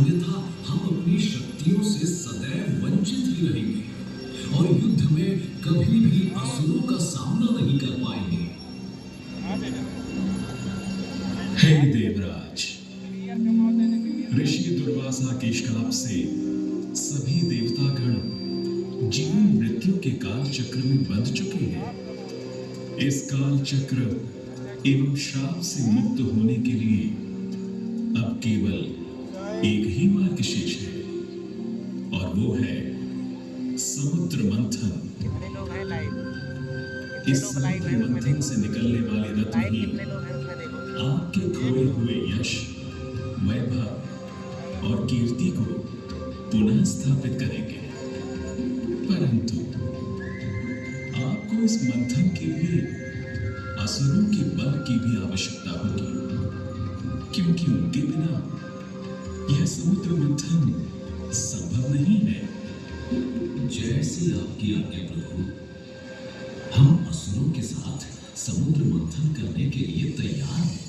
अन्यथा हम अपनी शक्तियों से सदैव वंचित ही रहेंगे और युद्ध में कभी भी असुरों का सामना नहीं कर पाएंगे। हे देवराज, ऋषि दुर्वासा के श्राप से सभी देवतागण जीवन मृत्यु के काल चक्र में बंध चुके हैं। इस काल चक्र एवं श्राप से मुक्त होने के लिए अब केवल एक ही मार्ग शेष है और वो है समुद्र मंथन। इस समुद्र मंथन से निकलने वाले रत्न ही आपके खोए हुए यश, वैभव और कीर्ति को पुनः स्थापित करेंगे। परंतु आपको इस मंथन के लिए असुरों के बल की भी आवश्यकता होगी, क्योंकि उनके बिना यह समुद्र मंथन संभव नहीं है। जैसी आपकी आज्ञा प्रभु, हम असुरों के साथ समुद्र मंथन करने के लिए तैयार हैं।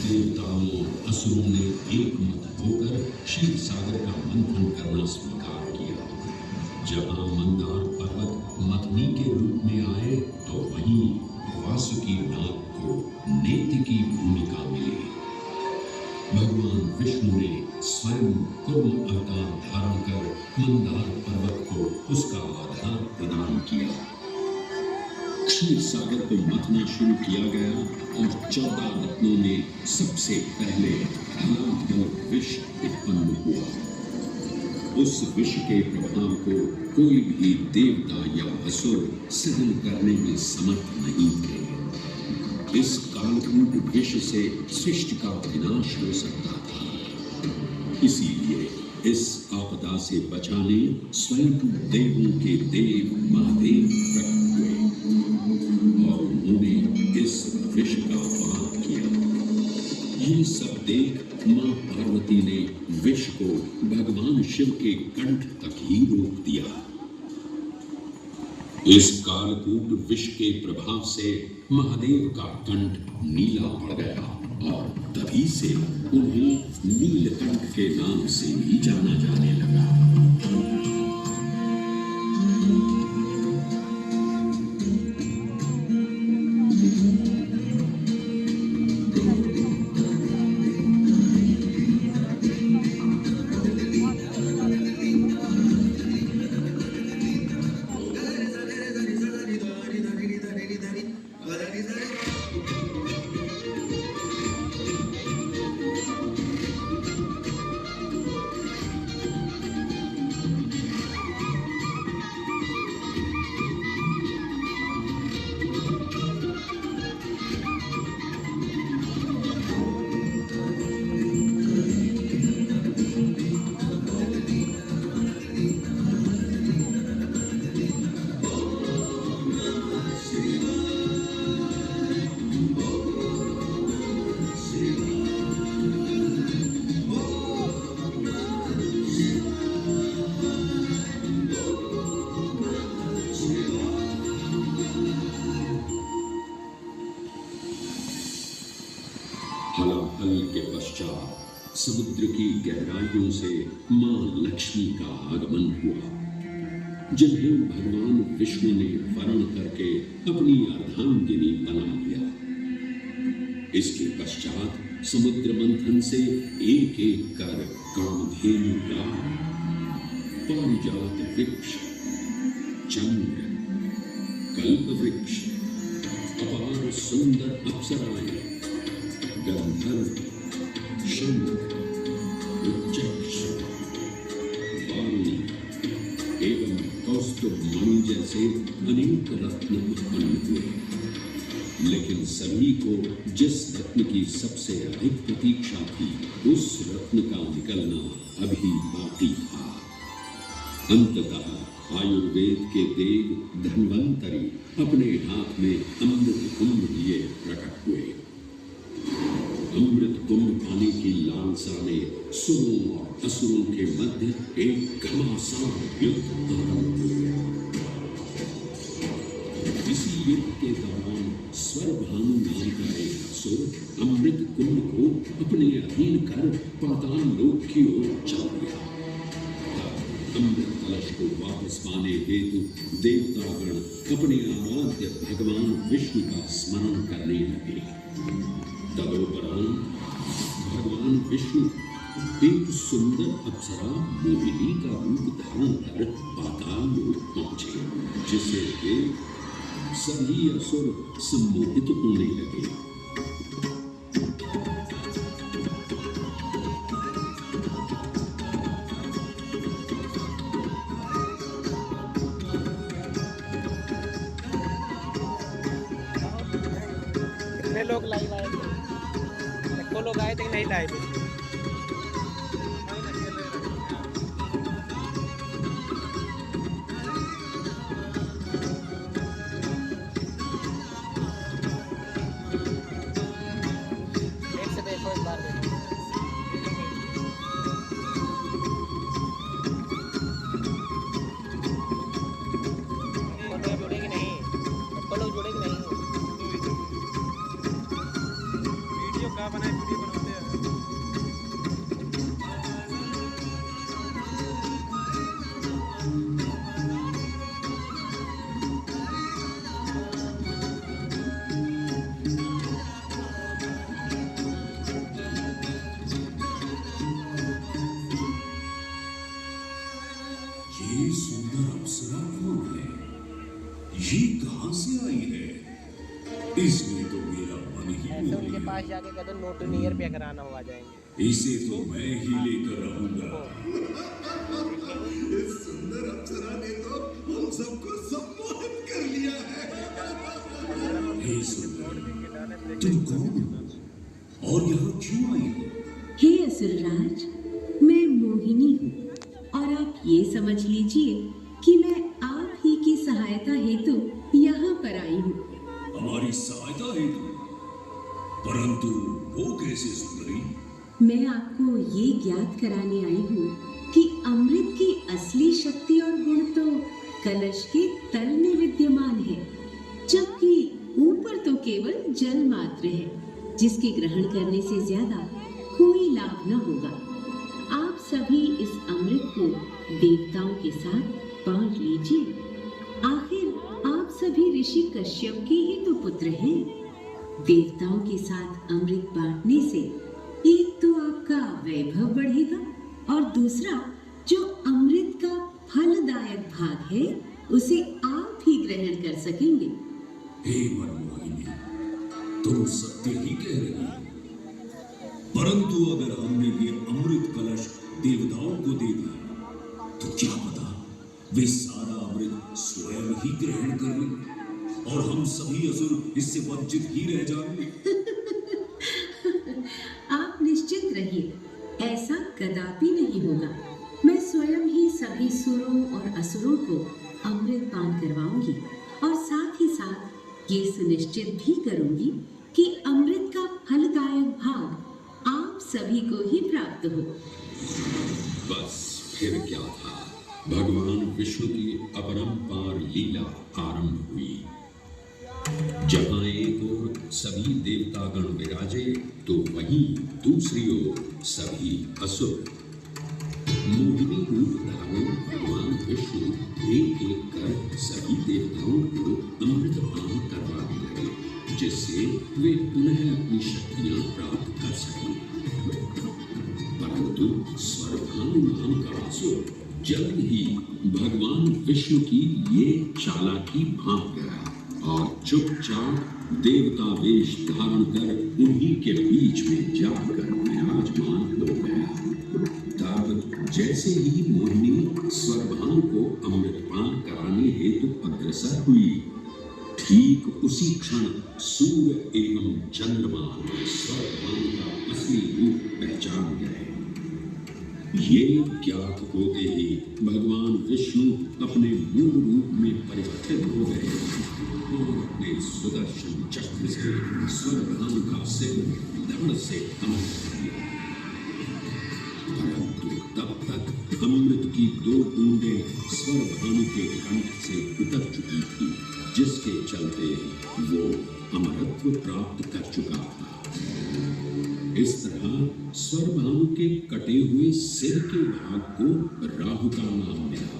देवताओं और असुरों ने एक मत होकर क्षीर सागर का मंथन करना स्वीकार किया। जहाँ मंदार पर्वत मथनी के रूप में आए तो वहीं वासुकी नाग को नेति की भूमिका मिली। भगवान विष्णु ने स्वयं कुर्म अवतार धारण कर मंदार पर्वत को उसका आधार प्रदान किया। क्षीर सागर को मथना शुरू किया गया और 14 रत्नों में सबसे पहले धनाधन विष उत्पन्न हुआ। उस विष के प्रभाव को कोई भी देवता या असुर सहन करने में समर्थ नहीं थे। इस कालकूट विष से सृष्टि का विनाश हो सकता था। इसीलिए इस आपदा से बचाने स्वयं देवों के देव महादेव प्रकट हुए और उन्होंने इस विष का पान किया। ये सब देख मां पार्वती ने विष को भगवान शिव के कंठ तक ही रोक दिया। इस कालकूट विष के प्रभाव से महादेव का कंठ नीला पड़ गया और तभी से उन्हें नीलकंठ के नाम से भी जाना जाने लगा। हलाहल के पश्चात समुद्र की गहराइयों से मां लक्ष्मी का आगमन हुआ, जिन्हें भगवान विष्णु ने वरण करके अपनी अर्धांगिनी बना लिया। इसके पश्चात समुद्र मंथन से एक एक कर कामधेनु गाय, पारिजात वृक्ष, चंद्र, कल्प वृक्ष, अपार सुंदर अप्सराएं, गंधर्व, शंख, उच्चैष, वारुणी एवं कौस्तुभ मणि जैसे अनेक रत्न उत्पन्न हुए। लेकिन सभी को जिस रत्न की सबसे अधिक प्रतीक्षा थी, उस रत्न का निकलना अभी बाकी था। अंततः आयुर्वेद के देव धन्वंतरी अपने हाथ में अमृत कुंभ लिए प्रकट हुए। अमृत कुंभ पाने की लालसा ने सुरों और असुरों के मध्य एक घमासान युद्ध आरंभ हो गया। इस इसी युद्ध के दौरान स्वरभानु नाम का एक असुर अमृत कुंड को अपने अधीन कर पाताल लोक की ओर चल गया। तब अमृत कलश को वापस पाने हेतु देवतागण अपने आराध्य भगवान विष्णु का स्मरण करने लगे। तदोपरांत भगवान विष्णु एक सुंदर अप्सरा मोहिनी का रूप धारण कर पाताल लोक पहुंचे, जिसे देख सभी असुर सम्मोहित होने लगे। कितने लोग लाइव आए थे? को लोग आए थे कि नहीं लाइव? ये सुंदर अप्सरा कौन है? ये कहां से आई है? इसने तो मेरा मन ही ऐसे मोह उनके लिया। पास जाके कह दो नोट नियर पे कराना हो आ जाएंगे। इसे तो मैं ही लेकर रहूंगा। इस सुंदर अप्सरा ने तो हम सबको सम्मोहित कर लिया है। हे सुंदर, तुम कौन हो और यहाँ क्यों आई हो? हे असुरराज, मैं मोहिनी हूँ और आप ये समझ लीजिए कि मैं आप ही की सहायता हेतु यहाँ पर आई हूँ। हमारी सहायता हेतु? परंतु वो कैसे सुंदरी? मैं आपको ये ज्ञात कराने आई हूँ कि अमृत की असली शक्ति और गुण तो कलश के तल में विद्यमान है, जबकि ऊपर तो केवल जल मात्र है, जिसके ग्रहण करने से ज्यादा कोई लाभ न होगा। आप सभी इस अमृत को देवताओं के साथ बांट लीजिए। आखिर आप सभी ऋषि कश्यप के ही तो पुत्र हैं। देवताओं के साथ अमृत बांटने से एक तो आपका वैभव बढ़ेगा और दूसरा जो अमृत का फलदायक भाग है उसे आप ही ग्रहण कर सकेंगे। हे मनमोहिनी, तुम सत्य ही कह रही हो। परंतु अगर हमने ये अमृत कलश देवताओं को दे दिया तो क्या पता वे सारा अमृत स्वयं ही ग्रहण कर लें और हम सभी असुर इससे वंचित ही रह जाएंगे। आप निश्चित रहिए, ऐसा कदापि नहीं होगा। मैं स्वयं ही सभी सुरों और असुरों को अमृत पान करवाऊंगी और साथ ही साथ ये सुनिश्चित भी करूंगी कि अमृत का फलदायक भाग आप सभी को ही प्राप्त हो। बस फिर क्या था, भगवान विष्णु की अपरंपार लीला आरंभ हुई। जहां एक ओर सभी देवतागण विराजे तो वहीं दूसरी ओर सभी असुर। मोहिनी रूप धारण भगवान विष्णु एक एक कर सभी देवताओं को अमृत पान करवाने लगे, जिससे वे पुनः अपनी शक्तियां प्राप्त कर सकें। परंतु स्वरभानु नाम का असुर जल्द ही भगवान विष्णु की ये चालाकी भांप गया और चुपचाप देवता वेश धारण कर उन्हीं के बीच में जाकर विराजमान हो गया। तब जैसे ही मोहिनी स्वरभानु को अमृतपान कराने हेतु अग्रसर हुई, ठीक उसी क्षण सूर्य एवं चंद्रमा स्वरभानु का असली रूप पहचान गए। ये ज्ञात होते ही भगवान विष्णु अपने मूल रूप में परिवर्तित हो गए और अपने सुदर्शन चक्र से स्वरभानु का सिर धड़ से कमल कर दिया। परंतु तब तक अमृत की 2 बूंदें स्वर भानु के कंठ से उतर चुकी थी, जिसके चलते वो अमरत्व प्राप्त कर चुका था। इस तरह स्वर भानु के कटे हुए सिर के भाग को राहु का नाम मिला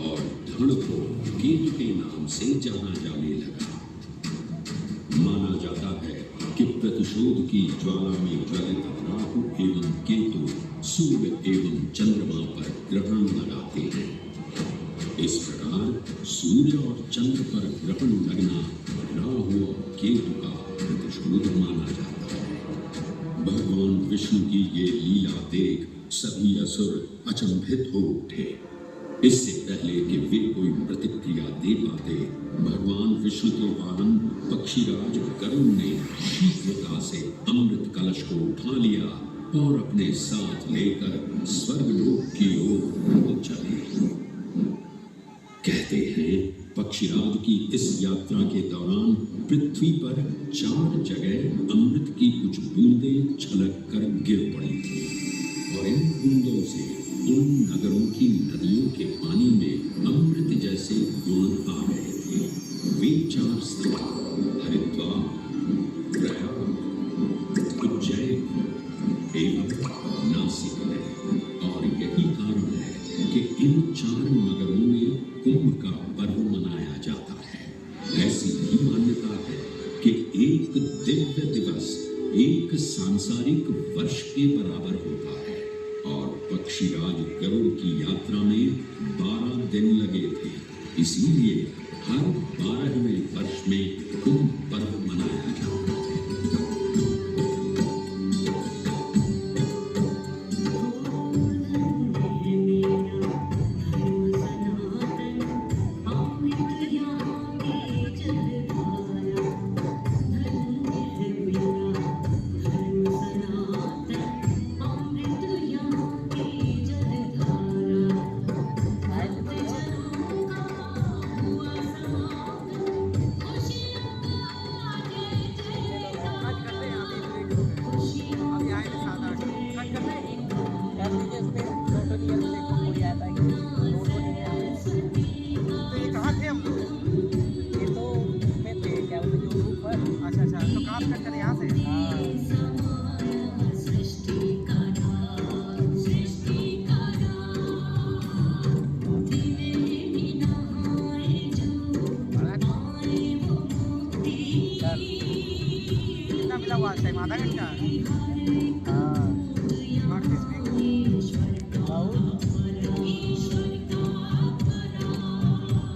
और धड़ को केतु के नाम से जाना जाने लगा। माना जाता है कि प्रतिशोध की ज्वाला में ज्वलित राहु एवं केतु सूर्य एवं चंद्रमा पर ग्रहण लगाते हैं। इस प्रकार सूर्य और चंद्र पर ग्रहण लगना राहु और केतु का प्रतिशोध माना जाता है। भगवान विष्णु की ये लीला देख सभी असुर अचंभित हो उठे। इससे पहले कि वे कोई प्रतिक्रिया दे पाते, भगवान विष्णु के वाहन पक्षीराज गरुड़ ने शीघ्रता से अमृत कलश को उठा लिया और अपने साथ लेकर स्वर्गलोक की ओर चले। कहते हैं पक्षीराज की इस यात्रा के दौरान पृथ्वी पर 4 जगह अमृत की कुछ बूंदें छलक कर गिर पड़ी थी और इन बूंदों से उन नगरों की नदियों के पानी में अमृत जैसे गुण आ रहे थे। वे 4 स्थान हरिद्वार, प्रयाग, उज्जैन एवं नासिक है और यही कारण है कि इन 4 नगरों में कुंभ का पर्व मनाया जाता है। ऐसी भी मान्यता है कि एक दिव्य दिवस एक सांसारिक वर्ष के बराबर होता है और पक्षीराज गरुड़ की यात्रा में 12 दिन लगे थे। इसीलिए हर 12वें वर्ष में कुंभ पर्व मनाया जाता है। आधा घंटा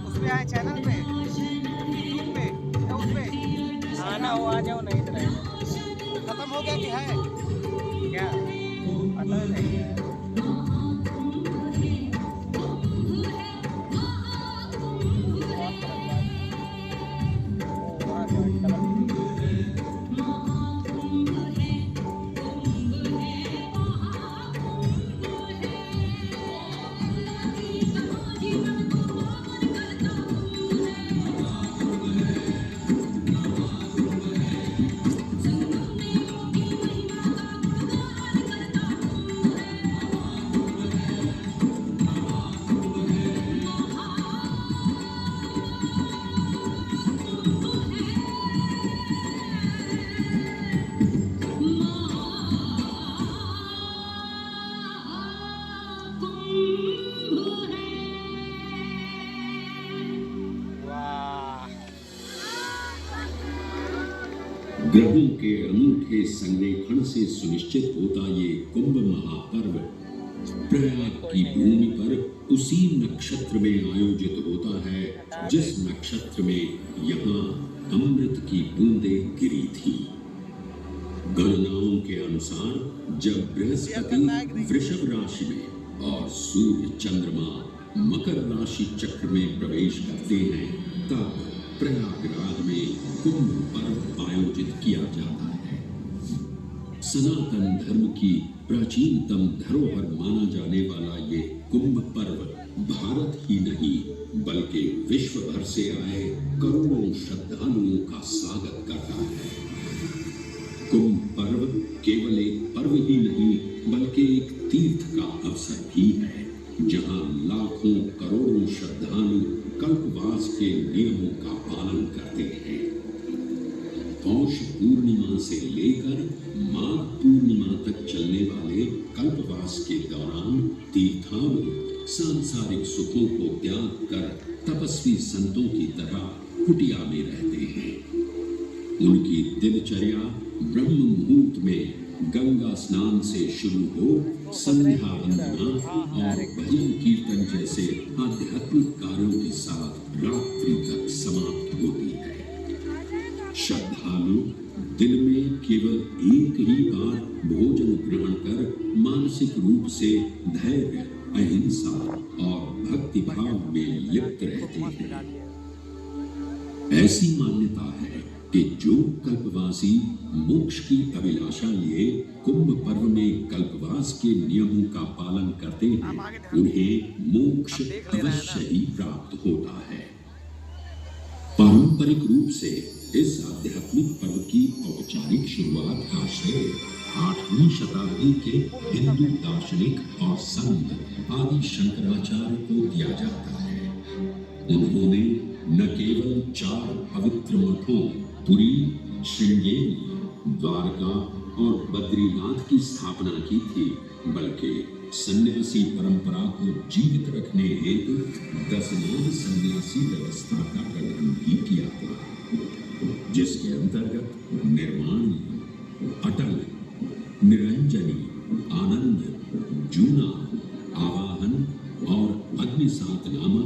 उस पे आए चैनल पे यूट्यूब पे या उस पे आना हो आ जाओ, नहीं तो खत्म हो गया कि है क्या पता नहीं। ग्रहों के अनूठे संरेखण से सुनिश्चित होता ये कुंभ महापर्व प्रयाग की भूमि पर उसी नक्षत्र में आयोजित होता है जिस नक्षत्र में यहाँ अमृत की बूंदें गिरी थी। गणनाओं के अनुसार जब बृहस्पति वृषभ राशि में और सूर्य चंद्रमा मकर राशि चक्र में प्रवेश करते हैं तब प्रयागराज में कुंभ पर्व आयोजित किया जाता है। सनातन धर्म की प्राचीनतम धरोहर माना जाने वाला ये कुंभ पर्व भारत ही नहीं बल्कि विश्व भर से आए करोड़ों श्रद्धालुओं का स्वागत करता है। कुंभ पर्व केवल एक पर्व ही नहीं बल्कि एक तीर्थ का अवसर भी है। जहां लाखों करोड़ों श्रद्धालु कल्पवास के नियमों का पालन करते हैं। पौष पूर्णिमा से लेकर माघ पूर्णिमा तक चलने वाले कल्पवास के दौरान तीर्थालु सांसारिक सुखों को त्याग कर तपस्वी संतों की तरह कुटिया में रहते हैं। उनकी दिनचर्या ब्रह्म मुहूर्त में गंगा स्नान से शुरू हो संध्या वंदना और भजन कीर्तन जैसे आध्यात्मिक कार्यों के साथ रात्रि तक समाप्त होती है। श्रद्धालु दिन में केवल एक ही बार भोजन ग्रहण कर मानसिक रूप से धैर्य, अहिंसा और भक्ति भाव में लिप्त रहते हैं। ऐसी मान्यता है कि जो कल्पवासी मोक्ष की अभिलाषा लिए कुंभ पर्व में कल्पवास के नियमों का पालन करते हैं, उन्हें मोक्ष अवश्य ही प्राप्त होता है। पारंपरिक रूप से इस आध्यात्मिक पर्व की औपचारिक शुरुआत का श्रेय 8वीं शताब्दी के हिंदू दार्शनिक और संत आदि शंकराचार्य को दिया जाता है। उन्होंने न केवल 4 पवित्र मठों पुरी, श्रृंगेरी, द्वारका और बद्रीनाथ की स्थापना की थी, बल्कि सन्यासी परंपरा को जीवित रखने हेतु 10 सन्यासी व्यवस्था का गठन भी किया था, जिसके अंतर्गत निर्वाणी, अटल, निरंजनी, आनंद, जूना, आवाहन और अग्निसात नामक